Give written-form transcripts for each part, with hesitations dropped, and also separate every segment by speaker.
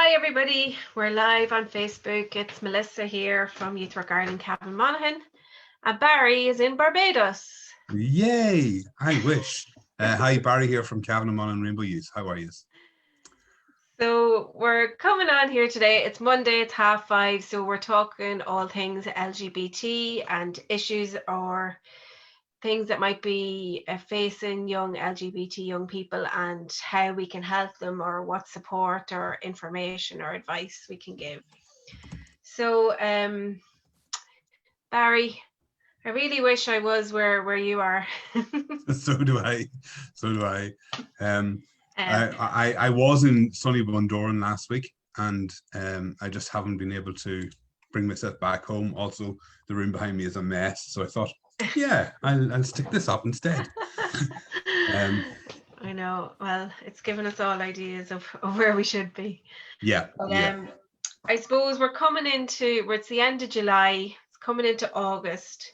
Speaker 1: Hi everybody, we're live on Facebook. It's Melissa here from Youth Work Ireland, Cavan Monaghan, and Barry is in Barbados.
Speaker 2: Yay! I wish. Hi, Barry here from Cavan Monaghan Rainbow Youth. How are you?
Speaker 1: So we're coming on here today. It's Monday, it's 5:30, so we're talking all things LGBT and issues or things that might be facing young LGBT young people and how we can help them or what support or information or advice we can give. So Barry, I really wish I was where you are.
Speaker 2: So do I. So do I. I was in sunny Bundoran last week, and I just haven't been able to bring myself back home. Also, the room behind me is a mess, so I thought, yeah, I'll stick this up instead.
Speaker 1: I know. Well, it's given us all ideas of where we should be.
Speaker 2: Yeah.
Speaker 1: But,
Speaker 2: yeah.
Speaker 1: I suppose it's the end of July. It's coming into August.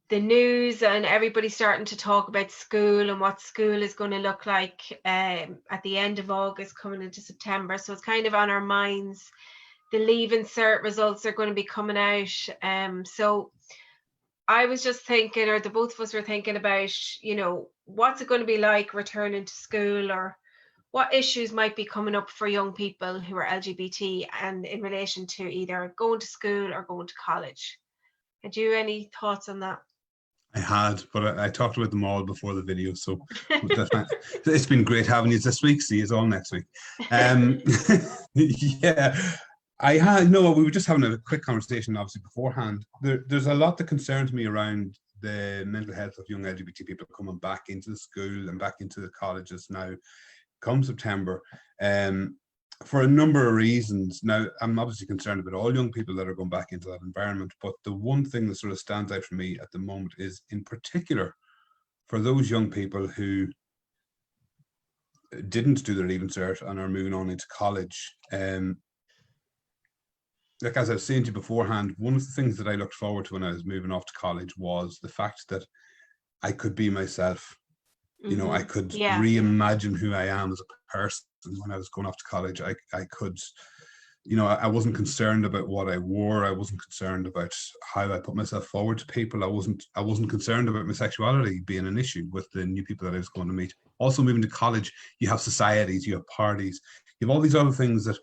Speaker 1: The news and everybody's starting to talk about school and what school is going to look like at the end of August, coming into September. So it's kind of on our minds. The Leaving Cert results are going to be coming out. So I was just thinking, or the both of us were thinking about, what's it going to be like returning to school, or what issues might be coming up for young people who are LGBT and in relation to either going to school or going to college. Had you any thoughts on that?
Speaker 2: I had, but I talked about them all before the video, so it's been great having you this week. See you all next week. Yeah, I had, we were just having a quick conversation, obviously, beforehand. There's a lot that concerns me around the mental health of young LGBT people coming back into the school and back into the colleges now, come September. For a number of reasons. Now, I'm obviously concerned about all young people that are going back into that environment, but the one thing that sort of stands out for me at the moment is, in particular, for those young people who didn't do their Leaving Cert and are moving on into college. Like, as I was saying to you beforehand, one of the things that I looked forward to when I was moving off to college was the fact that I could be myself. I could reimagine who I am as a person. When I was going off to college, I could, I wasn't concerned about what I wore. I wasn't concerned about how I put myself forward to people. I wasn't concerned about my sexuality being an issue with the new people that I was going to meet. Also, moving to college, you have societies, you have parties, you have all these other things that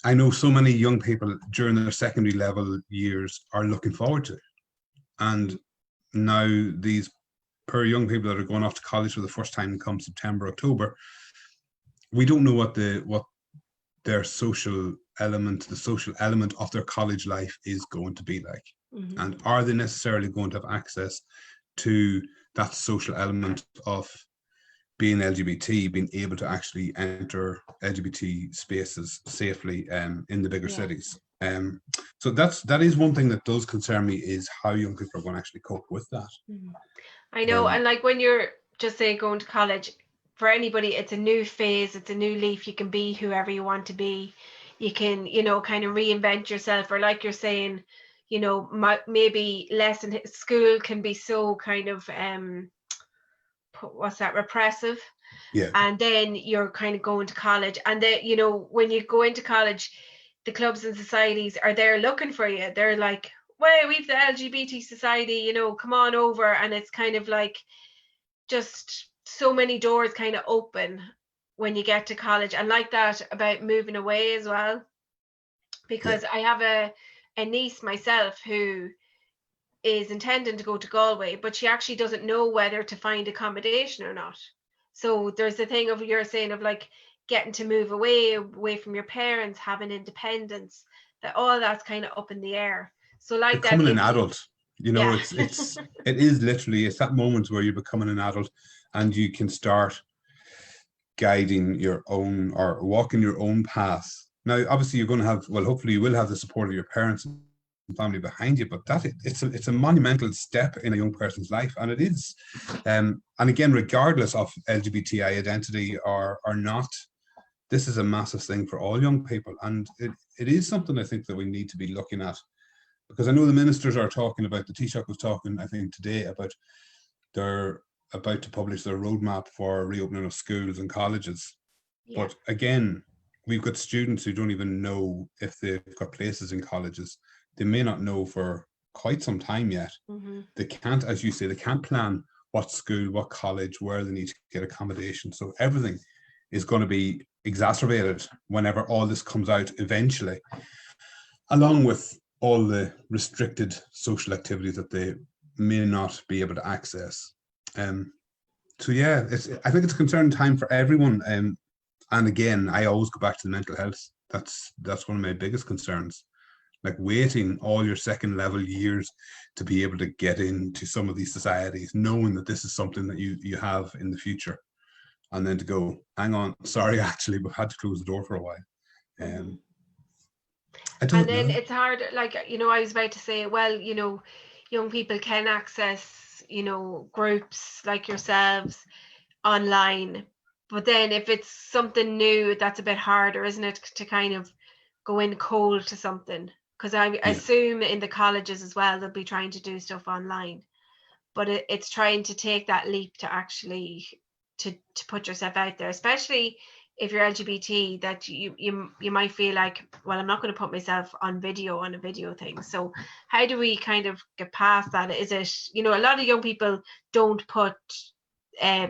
Speaker 2: I know so many young people during their secondary level years are looking forward to. And now these poor young people that are going off to college for the first time come September, October, we don't know what their social element, the social element of their college life is going to be like. Mm-hmm. And are they necessarily going to have access to that social element of being LGBT, being able to actually enter LGBT spaces safely in the bigger cities? So that is one thing that does concern me, is how young people are going to actually cope with that.
Speaker 1: Mm-hmm. I know, and like when you're just saying going to college, for anybody, it's a new phase, it's a new leaf. You can be whoever you want to be. You can, kind of reinvent yourself, or like you're saying, maybe lesson school can be so kind of repressive.
Speaker 2: Yeah.
Speaker 1: And then you're kind of going to college, and then when you go into college, the clubs and societies are there looking for you. They're like, well, we've the LGBT society, come on over. And it's kind of like just so many doors kind of open when you get to college. And like that about moving away as well, because I have a niece myself who is intending to go to Galway, but she actually doesn't know whether to find accommodation or not. So there's the thing of you're saying of like getting to move away from your parents, having independence, that all that's kind of up in the air. So like
Speaker 2: becoming
Speaker 1: that,
Speaker 2: an adult, it is literally, it's that moment where you're becoming an adult and you can start guiding your own or walking your own path. Now, obviously, you're going to have, well, hopefully you will have the support of your parents and family behind you, but it's a monumental step in a young person's life, and it is. And again, regardless of LGBTI identity or not, this is a massive thing for all young people, and it is something I think that we need to be looking at, because I know the ministers are talking about, the Taoiseach was talking, I think, today about they're about to publish their roadmap for reopening of schools and colleges. Yeah. But again, we've got students who don't even know if they've got places in colleges. They may not know for quite some time yet. They can't, as you say, they can't plan what school, what college, where they need to get accommodation. So everything is going to be exacerbated whenever all this comes out eventually, along with all the restricted social activities that they may not be able to access. So yeah, I think it's a concerning time for everyone. And again, I always go back to the mental health. That's one of my biggest concerns. Like waiting all your second level years to be able to get into some of these societies, knowing that this is something that you have in the future, and then to go, hang on, sorry, actually, we've had to close the door for a while. I don't know.
Speaker 1: And then it's hard, like, I was about to say, well, young people can access, groups like yourselves online, but then if it's something new, that's a bit harder, isn't it, to kind of go in cold to something? Because I assume in the colleges as well, they'll be trying to do stuff online, but it's trying to take that leap to actually to put yourself out there, especially if you're LGBT, that you might feel like, well, I'm not going to put myself on a video thing. So how do we kind of get past that? Is it, a lot of young people don't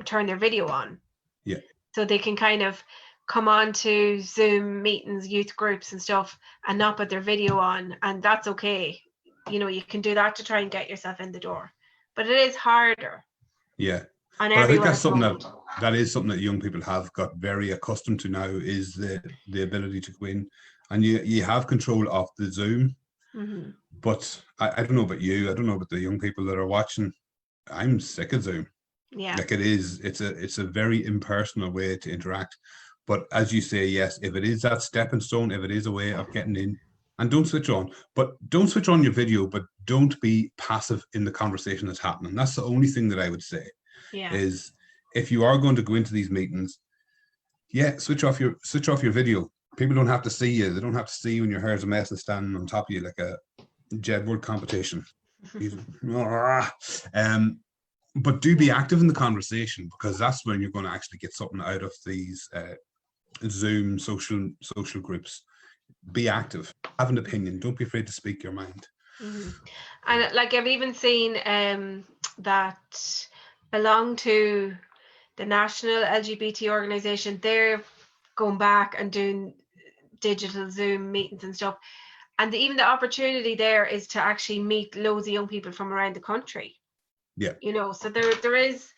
Speaker 1: turn their video on.
Speaker 2: Yeah.
Speaker 1: So they can kind of come on to Zoom meetings, youth groups and stuff, and not put their video on, and that's okay. You can do that to try and get yourself in the door, but it is harder.
Speaker 2: Yeah.
Speaker 1: But
Speaker 2: I think that's something that is something that young people have got very accustomed to now, is the ability to go in and you have control of the Zoom. But I don't know about you. I don't know about the young people that are watching. I'm sick of Zoom.
Speaker 1: Yeah.
Speaker 2: Like it's a very impersonal way to interact. But as you say, yes, if it is that stepping stone, if it is a way of getting in, and don't switch on your video, but don't be passive in the conversation that's happening. That's the only thing that I would say.
Speaker 1: Yeah.
Speaker 2: Is if you are going to go into these meetings, switch off your video. People don't have to see you. They don't have to see you when your hair's a mess and standing on top of you like a Jedward competition. But do be active in the conversation, because that's when you're going to actually get something out of these Zoom social groups. Be active, have an opinion, don't be afraid to speak your mind.
Speaker 1: And like I've even seen that belong to the national LGBT organization, they're going back and doing digital Zoom meetings and stuff, and even the opportunity there is to actually meet loads of young people from around the country.
Speaker 2: Yeah.
Speaker 1: So there is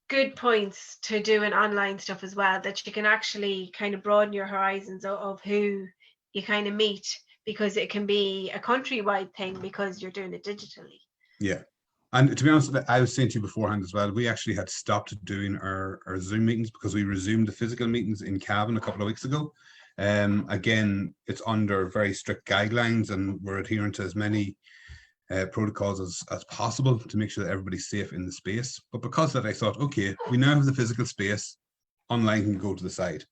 Speaker 1: good points to doing online stuff as well, that you can actually kind of broaden your horizons of who you kind of meet, because it can be a countrywide thing because you're doing it digitally.
Speaker 2: Yeah. And to be honest, I was saying to you beforehand as well, we actually had stopped doing our Zoom meetings because we resumed the physical meetings in Cavan a couple of weeks ago. Again, it's under very strict guidelines, and we're adhering to as many protocols as possible to make sure that everybody's safe in the space. But because of that, I thought, okay, we now have the physical space, online can go to the side.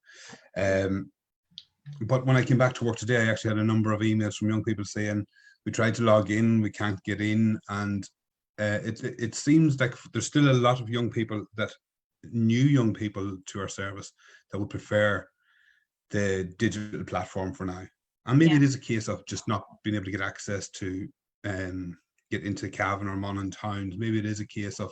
Speaker 2: But when I came back to work today, I actually had a number of emails from young people saying, we tried to log in, we can't get in. And it seems like there's still a lot of young people, new young people to our service, that would prefer the digital platform for now. And maybe it is a case of just not being able to get access to get into Cavan or Monaghan towns. Maybe it is a case of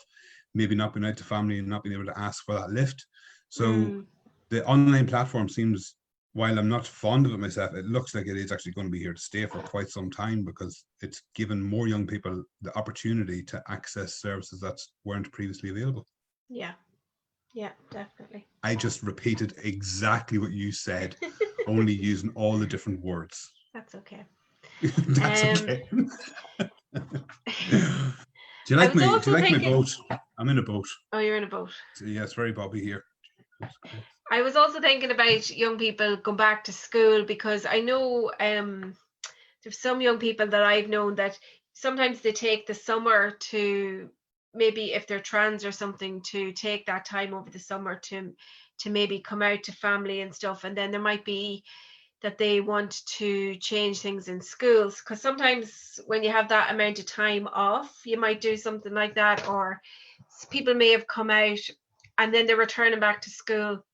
Speaker 2: maybe not being out to family and not being able to ask for that lift. So the online platform seems, while I'm not fond of it myself, it looks like it is actually going to be here to stay for quite some time, because it's given more young people the opportunity to access services that weren't previously available.
Speaker 1: Yeah, definitely.
Speaker 2: I just repeated exactly what you said, only using all the different words.
Speaker 1: That's okay.
Speaker 2: That's okay. Do you like my boat? I'm in a boat.
Speaker 1: Oh, you're in a boat.
Speaker 2: So, yeah, it's very Bobby here.
Speaker 1: I was also thinking about young people going back to school, because I know there's some young people that I've known that sometimes they take the summer to, maybe if they're trans or something, to take that time over the summer to maybe come out to family and stuff. And then there might be that they want to change things in schools, because sometimes when you have that amount of time off, you might do something like that, or people may have come out and then they're returning back to school.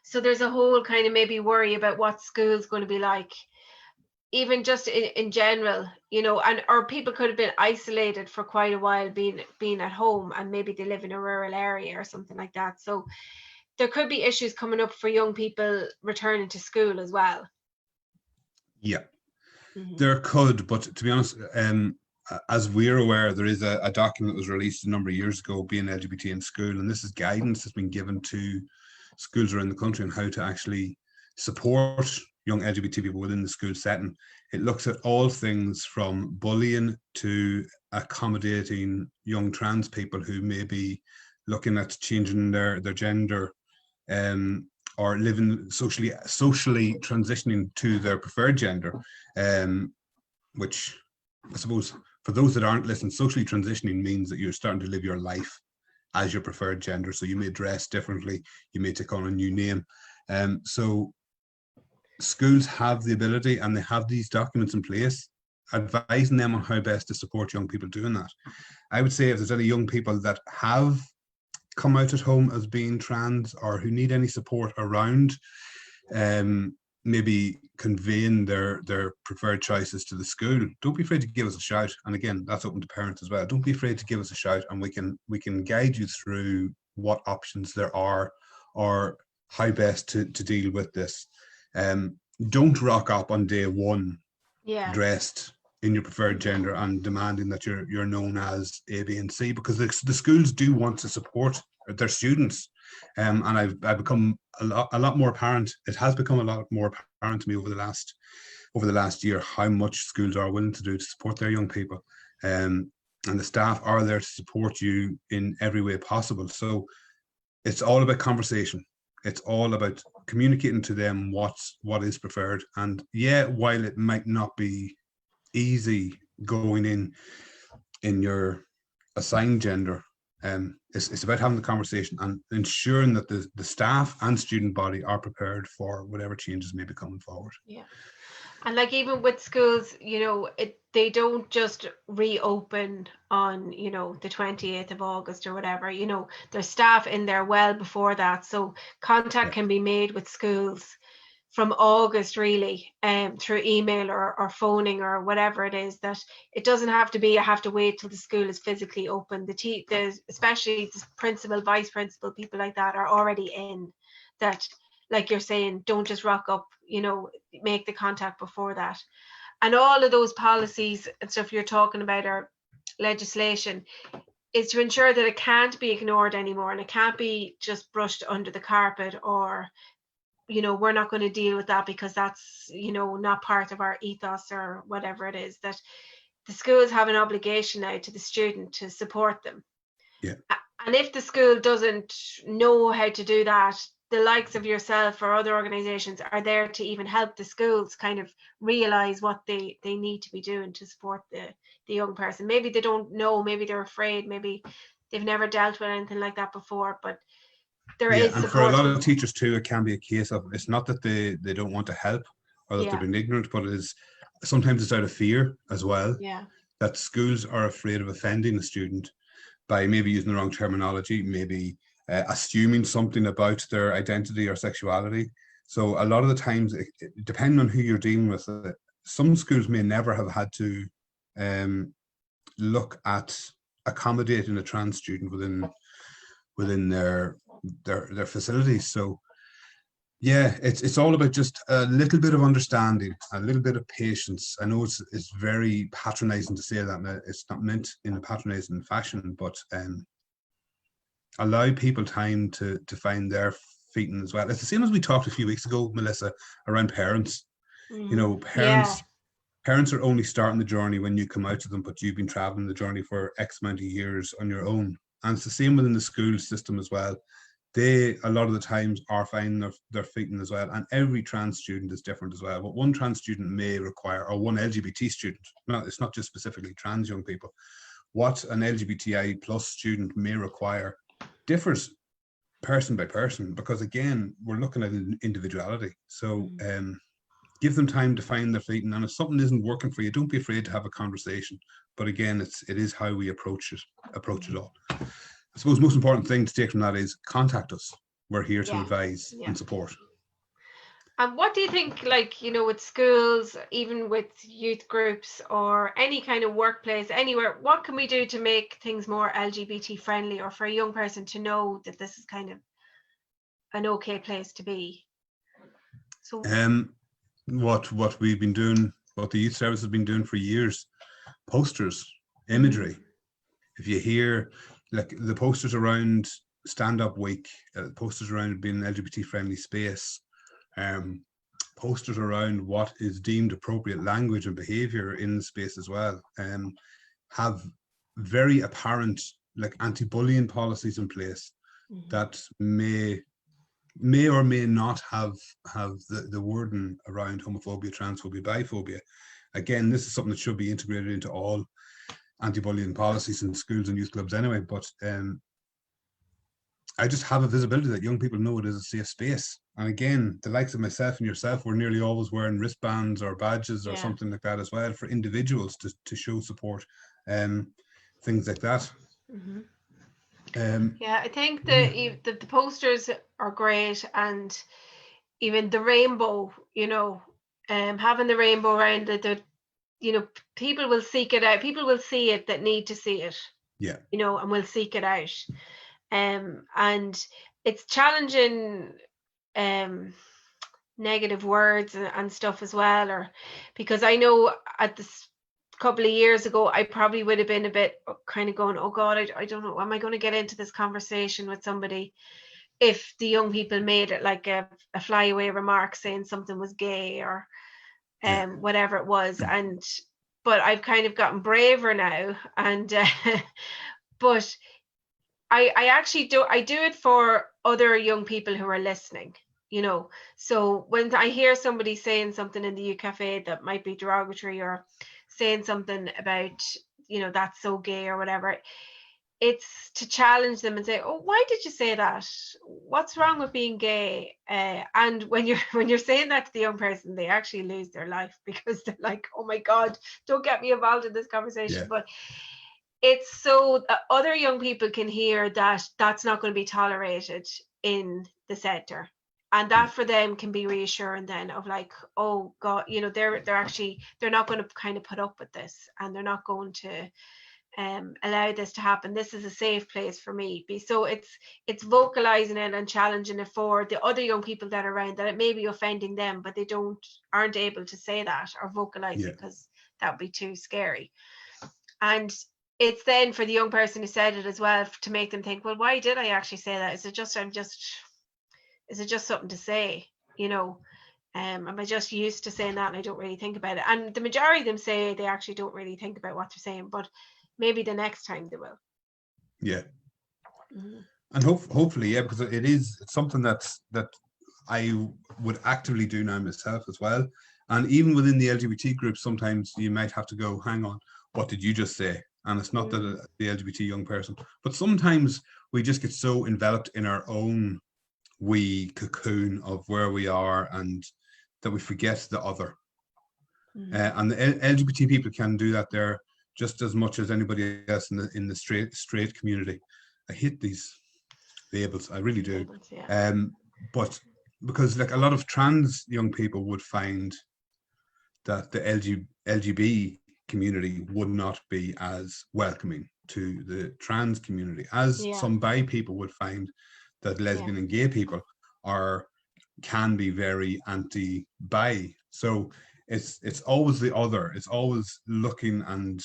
Speaker 1: So there's a whole kind of maybe worry about what school's going to be like, even just in general, and or people could have been isolated for quite a while, being at home, and maybe they live in a rural area or something like that. So there could be issues coming up for young people returning to school as well.
Speaker 2: Yeah, there could, but to be honest, as we're aware, there is a document that was released a number of years ago, being LGBT in school, and this is guidance that's been given to schools around the country on how to actually support young LGBT people within the school setting. It looks at all things from bullying to accommodating young trans people who may be looking at changing their gender, or living socially transitioning to their preferred gender, which I suppose for those that aren't listening, socially transitioning means that you're starting to live your life as your preferred gender. So you may dress differently, you may take on a new name. So schools have the ability, and they have these documents in place advising them on how best to support young people doing that. I would say if there's any young people that have come out at home as being trans, or who need any support around maybe conveying their preferred choices to the school, don't be afraid to give us a shout. And again, that's open to parents as well. Don't be afraid to give us a shout, and we can guide you through what options there are, or how best to deal with this. Don't rock up on day one dressed in your preferred gender and demanding that you're known as A, B, and C, because the schools do want to support their students. And I've become a lot more apparent. It has become a lot more apparent to me over the last year how much schools are willing to do to support their young people. And the staff are there to support you in every way possible. So it's all about conversation. It's all about communicating to them what is preferred. And yeah, while it might not be easy going in your assigned gender, it's about having the conversation and ensuring that the staff and student body are prepared for whatever changes may be coming forward.
Speaker 1: Yeah. And like even with schools, they don't just reopen on, the 28th of August or whatever, there's staff in there well before that. So contact can be made with schools from August really, through email or phoning or whatever it is. That it doesn't have to be, I have to wait till the school is physically open. Especially the principal, vice principal, people like that are already in that. Like you're saying, don't just rock up, make the contact before that. And all of those policies and stuff you're talking about, or legislation, is to ensure that it can't be ignored anymore, and it can't be just brushed under the carpet, or, we're not going to deal with that because that's, not part of our ethos or whatever it is. That the schools have an obligation now to the student to support them.
Speaker 2: Yeah.
Speaker 1: And if the school doesn't know how to do that, the likes of yourself or other organizations are there to even help the schools kind of realize what they need to be doing to support the young person. Maybe they don't know, maybe they're afraid, maybe they've never dealt with anything like that before, but there is support.
Speaker 2: And for a lot of teachers too, it can be a case of, it's not that they don't want to help or that they're being ignorant, but it is sometimes it's out of fear as well.
Speaker 1: Yeah.
Speaker 2: That schools are afraid of offending a student by maybe using the wrong terminology, maybe assuming something about their identity or sexuality. So a lot of the times, depending on who you're dealing with, some schools may never have had to look at accommodating a trans student within their facilities. So yeah, it's all about just a little bit of understanding, a little bit of patience. I know it's very patronizing to say that. It's not meant in a patronizing fashion, but allow people time to find their feet in as well. It's the same as we talked a few weeks ago, Melissa, around parents. Parents are only starting the journey when you come out to them, but you've been traveling the journey for X amount of years on your own. And it's the same within the school system as well. They, a lot of the times, are finding their feet in as well. And every trans student is different as well. What one trans student may require, or one LGBT student, it's not just specifically trans young people, what an LGBTI plus student may require differs person by person, because again, we're looking at individuality. So give them time to find their feet, and if something isn't working for you, don't be afraid to have a conversation. But again, it is how we approach it all. I suppose most important thing to take from that is contact us. we're here to advise and support.
Speaker 1: And what do you think, like, you know, with schools, even with youth groups or any kind of workplace, anywhere, what can we do to make things more LGBT friendly, or for a young person to know that this is kind of an okay place to be? So
Speaker 2: what we've been doing, what the youth service has been doing for years, posters, imagery. If you hear like the posters around Stand Up Week, posters around being an LGBT friendly space, posters around what is deemed appropriate language and behavior in the space as well, have very apparent like anti-bullying policies in place that may or may not have the wording around homophobia, transphobia, biphobia. Again, this is something that should be integrated into all anti-bullying policies in schools and youth clubs anyway, but I just have a visibility that young people know it is a safe space. And again, the likes of myself and yourself, we're nearly always wearing wristbands or badges or something like that as well for individuals to show support, things like that.
Speaker 1: I think the posters are great, and even the rainbow, you know, having the rainbow around it, you know, people will seek it out. People will see it that need to see it.
Speaker 2: Yeah.
Speaker 1: You know, and will seek it out. And it's challenging negative words and stuff as well, or because I know at this couple of years ago I probably would have been a bit kind of going, oh God, I don't know, am I going to get into this conversation with somebody if the young people made it like a flyaway remark saying something was gay or whatever it was. But I've kind of gotten braver now, and but I actually do it for other young people who are listening, you know. So when I hear somebody saying something in the youth cafe that might be derogatory, or saying something about, you know, that's so gay or whatever, it's to challenge them and say, oh, why did you say that? What's wrong with being gay? And when you're saying that to the young person, they actually lose their life, because they're like, oh my God, don't get me involved in this conversation. But it's so that other young people can hear that that's not going to be tolerated in the centre, and that for them can be reassuring then of like, oh God, you know, they're not going to kind of put up with this, and they're not going to allow this to happen. This is a safe place for me. So it's vocalizing it and challenging it for the other young people that are around, that it may be offending them, but they aren't able to say that or vocalize it because that would be too scary. And it's then for the young person who said it as well to make them think, well, why did I actually say that? Is it just something to say, you know? Am I just used to saying that and I don't really think about it? And the majority of them say they actually don't really think about what they're saying, but maybe the next time they will.
Speaker 2: Yeah. And hopefully, because it's something that I would actively do now myself as well. And even within the LGBT group, sometimes you might have to go, hang on, what did you just say? And it's not that the LGBT young person, but sometimes we just get so enveloped in our own wee cocoon of where we are, and that we forget the other. And the LGBT people can do that there just as much as anybody else in the straight community. I hate these labels, I really do. But because like a lot of trans young people would find that the LGBT community would not be as welcoming to the trans community, as some bi people would find that lesbian and gay people can be very anti-bi. So it's always the other. It's always looking and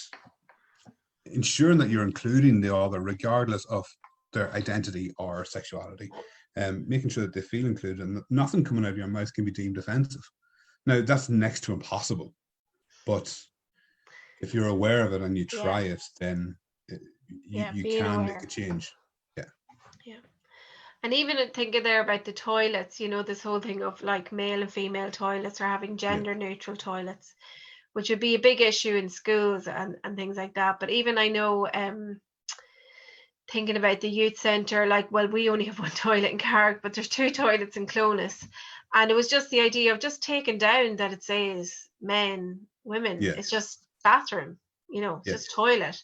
Speaker 2: ensuring that you're including the other, regardless of their identity or sexuality, making sure that they feel included, and nothing coming out of your mouth can be deemed offensive. Now, that's next to impossible, but if you're aware of it and you try it, then you can make a change.
Speaker 1: And even thinking there about the toilets, you know, this whole thing of like male and female toilets, or having gender neutral toilets, which would be a big issue in schools and things like that. But even I know, thinking about the youth centre, like, well, we only have one toilet in Carrick, but there's 2 toilets in Clones. And it was just the idea of just taking down that it says men, women. It's just bathroom, you know, it's just toilet.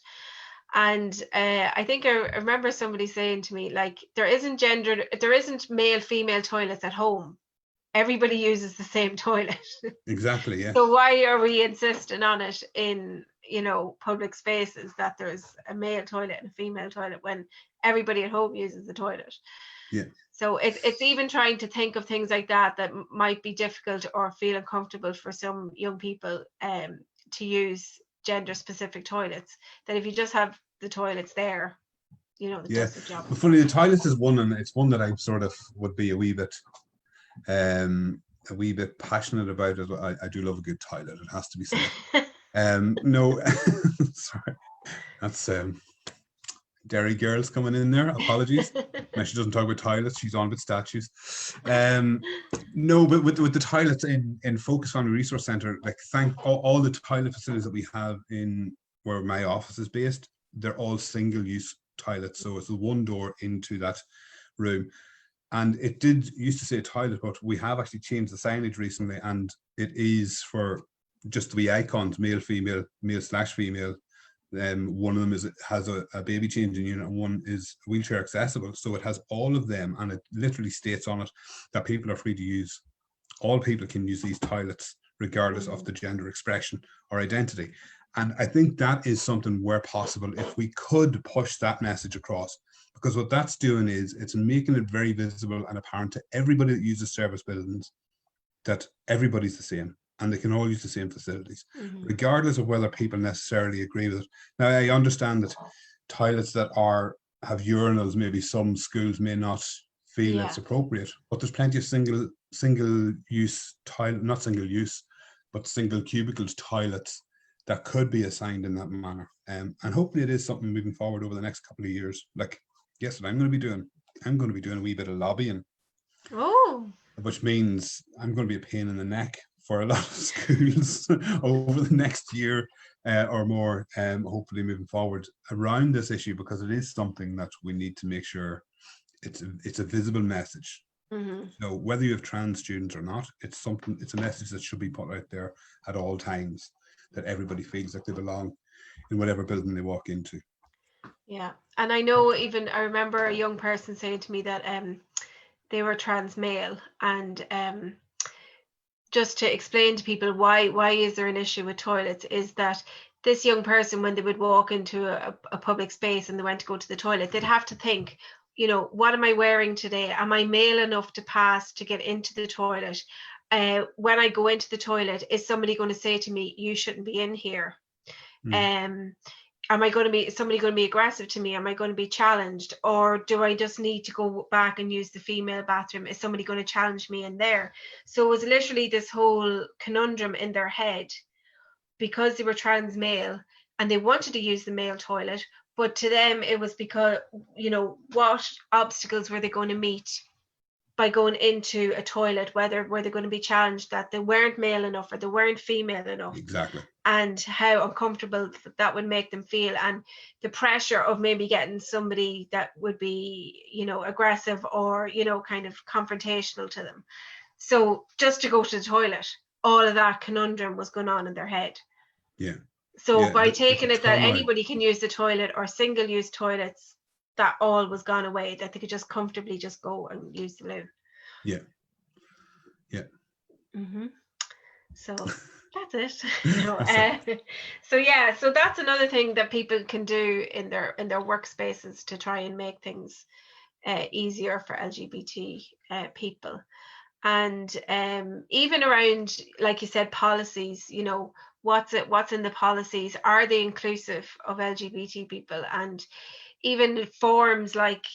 Speaker 1: And I think I remember somebody saying to me, like, there isn't male female toilets at home. Everybody uses the same toilet.
Speaker 2: Exactly, yeah.
Speaker 1: So why are we insisting on it in, public spaces, that there's a male toilet and a female toilet when everybody at home uses the toilet?
Speaker 2: Yeah.
Speaker 1: So it's even trying to think of things like that might be difficult or feel uncomfortable for some young people to use gender specific toilets, that if you just have the toilets there, it does the job.
Speaker 2: But funny, the toilets is one, and it's one that I sort of would be a wee bit passionate about it. I do love a good toilet, it has to be said. No, sorry, that's Derry girls coming in there. Apologies. Now she doesn't talk about toilets, she's on about statues. No, but with the toilets in Focus Family Resource Centre, like, thank all the toilet facilities that we have in where my office is based, they're all single-use toilets. So it's the one door into that room. And it used to say toilet, but we have actually changed the signage recently, and it is for just the wee icons, male, female, male/female. One of them has a baby changing unit, and one is wheelchair accessible. So it has all of them, and it literally states on it that people are free to use. All people can use these toilets, regardless of the gender expression or identity. And I think that is something where possible, if we could push that message across, because what that's doing is it's making it very visible and apparent to everybody that uses service buildings that everybody's the same and they can all use the same facilities, regardless of whether people necessarily agree with it. Now, I understand that toilets that have urinals, maybe some schools may not feel it's appropriate, but there's plenty of single use toilet, not single use, but single cubicles toilets that could be assigned in that manner. And hopefully it is something moving forward over the next couple of years. Like, guess what I'm going to be doing? I'm going to be doing a wee bit of lobbying.
Speaker 1: Oh.
Speaker 2: Which means I'm going to be a pain in the neck for a lot of schools over the next year or more, hopefully moving forward around this issue, because it is something that we need to make sure it's a visible message. So whether you have trans students or not, it's a message that should be put out there at all times, that everybody feels like they belong in whatever building they walk into.
Speaker 1: Yeah, and I know, I remember a young person saying to me that they were trans male, and just to explain to people why is there an issue with toilets, is that this young person, when they would walk into a public space and they went to go to the toilet, they'd have to think, what am I wearing today? Am I male enough to pass to get into the toilet? When I go into the toilet, is somebody going to say to me, you shouldn't be in here? Am I going to be, somebody going to be aggressive to me? Am I going to be challenged? Or do I just need to go back and use the female bathroom? Is somebody going to challenge me in there? So it was literally this whole conundrum in their head, because they were trans male and they wanted to use the male toilet. But to them, it was because, what obstacles were they going to meet by going into a toilet? Were they going to be challenged that they weren't male enough or they weren't female enough?
Speaker 2: Exactly.
Speaker 1: And how uncomfortable that would make them feel, and the pressure of maybe getting somebody that would be, aggressive or, kind of confrontational to them. So just to go to the toilet, all of that conundrum was going on in their head.
Speaker 2: Yeah.
Speaker 1: So by taking it that anybody can use the toilet or single-use toilets, that all was gone away, that they could just comfortably just go and use the loo.
Speaker 2: Yeah.
Speaker 1: So that's it. So that's another thing that people can do in their workspaces to try and make things easier for LGBT people. And even around, like you said, policies, what's in the policies? Are they inclusive of LGBT people? And even forms like,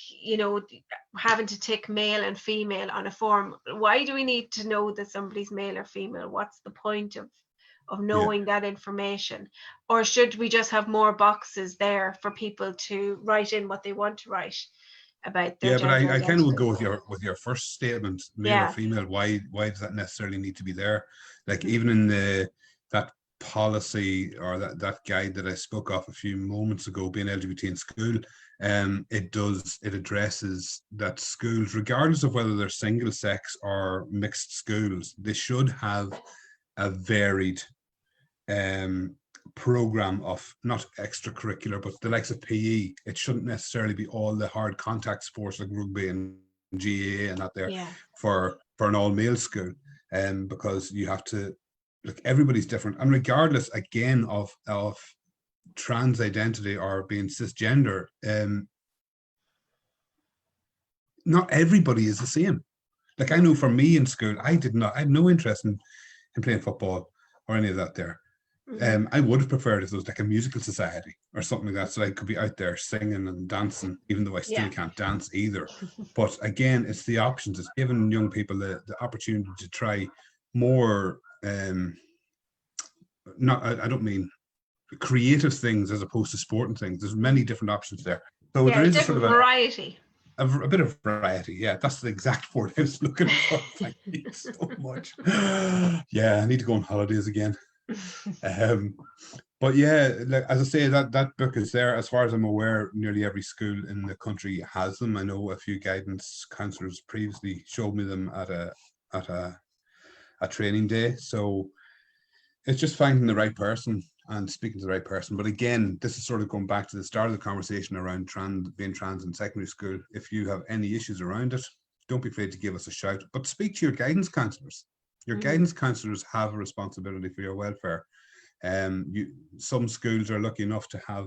Speaker 1: having to tick male and female on a form. Why do we need to know that somebody's male or female? What's the point of knowing that information? Or should we just have more boxes there for people to write in what they want to write about their gender?
Speaker 2: But I kind of would go with your first statement, male or female. Why does that necessarily need to be there? Like, even in that policy or that guide that I spoke of a few moments ago, being LGBT in school, it addresses that schools, regardless of whether they're single sex or mixed schools, they should have a varied program of not extracurricular, but the likes of PE. It shouldn't necessarily be all the hard contact sports like rugby and GAA and that there for an all male school, because you have to, like, everybody's different, and regardless again of trans identity or being cisgender, not everybody is the same. Like, I know for me in school, I had no interest in playing football or any of that there. I would have preferred if there was like a musical society or something like that, so I could be out there singing and dancing, even though I still can't dance either. But again, it's the options. It's giving young people the opportunity to try more, I don't mean creative things as opposed to sporting things. There's many different options there. So there is a sort of
Speaker 1: variety.
Speaker 2: A bit of variety, yeah. That's the exact word I was looking for. Thank you so much. Yeah, I need to go on holidays again. But yeah, like, as I say, that book is there. As far as I'm aware, nearly every school in the country has them. I know a few guidance counsellors previously showed me them at a training day. So it's just finding the right person and speaking to the right person. But again, this is sort of going back to the start of the conversation around being trans in secondary school. If you have any issues around it, don't be afraid to give us a shout, but speak to your guidance counsellors. Your guidance counsellors have a responsibility for your welfare. Some schools are lucky enough to have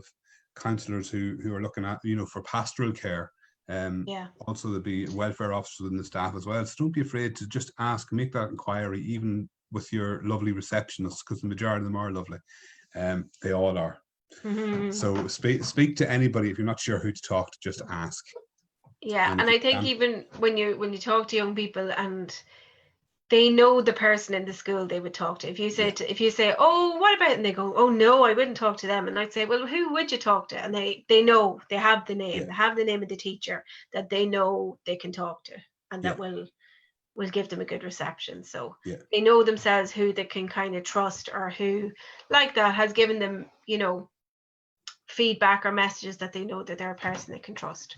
Speaker 2: counsellors who are looking at, for pastoral care. Also, there'll be welfare officers in the staff as well. So don't be afraid to just ask, make that inquiry, even with your lovely receptionists, because the majority of them are lovely. They all are. So speak to anybody. If you're not sure who to talk to, just ask.
Speaker 1: And I think even when you talk to young people and they know the person in the school they would talk to. If you say, oh, what about, and they go, oh no, I wouldn't talk to them, and I'd say, well, who would you talk to? And they know, they have the name, they have the name of the teacher that they know they can talk to, and that will give them a good reception. So they know themselves who they can kind of trust, or who, like that, has given them, feedback or messages that they know that they're a person they can trust.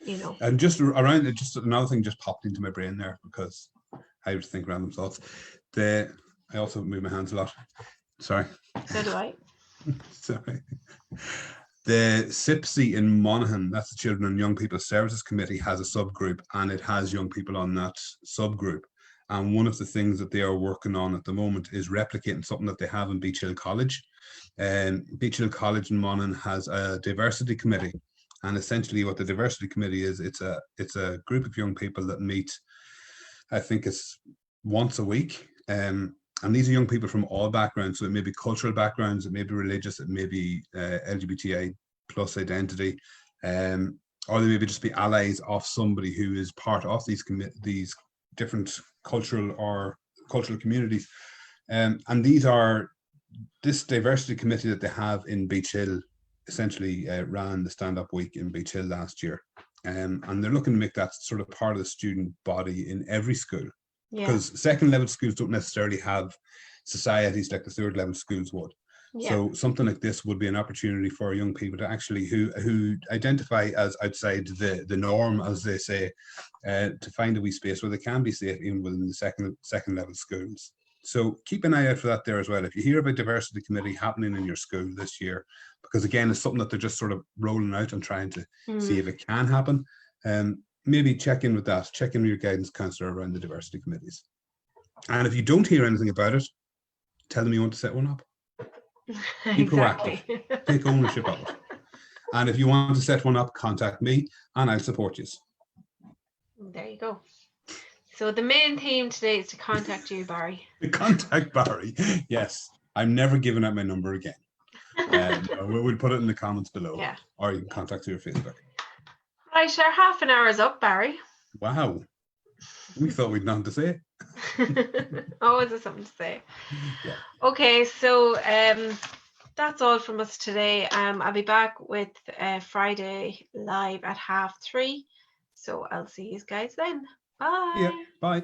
Speaker 1: And
Speaker 2: just around it, just another thing just popped into my brain there, because I just think random thoughts. I also move my hands a lot. Sorry.
Speaker 1: So do I.
Speaker 2: Sorry. The CIPSI in Monaghan, that's the Children and Young People Services Committee, has a subgroup, and it has young people on that subgroup. And one of the things that they are working on at the moment is replicating something that they have in Beach Hill College. Beach Hill College in Monaghan has a diversity committee. And essentially what the diversity committee is, it's a group of young people that meet, I think it's once a week. And these are young people from all backgrounds. So it may be cultural backgrounds, it may be religious, it may be LGBTI plus identity, or they may be just be allies of somebody who is part of these different cultural communities. And this diversity committee that they have in Beach Hill essentially ran the stand-up week in Beach Hill last year. And they're looking to make that sort of part of the student body in every school. Because second level schools don't necessarily have societies like the third level schools would. So something like this would be an opportunity for young people to actually who identify as outside the norm, as they say, to find a wee space where they can be safe even within the second level schools. So keep an eye out for that there as well. If you hear about diversity committee happening in your school this year, because again, it's something that they're just sort of rolling out and trying to see if it can happen. Maybe check in with that. Check in with your guidance counsellor around the diversity committees. And if you don't hear anything about it, tell them you want to set one up. Be proactive. Take ownership of it. And if you want to set one up, contact me and I'll support you.
Speaker 1: There you go. So the main theme today is to contact you, Barry.
Speaker 2: Contact Barry. Yes. I'm never giving out my number again. We'll put it in the comments below.
Speaker 1: Yeah.
Speaker 2: Or you can contact through Facebook.
Speaker 1: Right, our half an hour is up, Barry.
Speaker 2: Wow. We thought we'd nothing to say.
Speaker 1: Always has something to say. Yeah. Okay, so that's all from us today. I'll be back with Friday live at 3:30. So I'll see you guys then. Bye.
Speaker 2: Yeah, bye.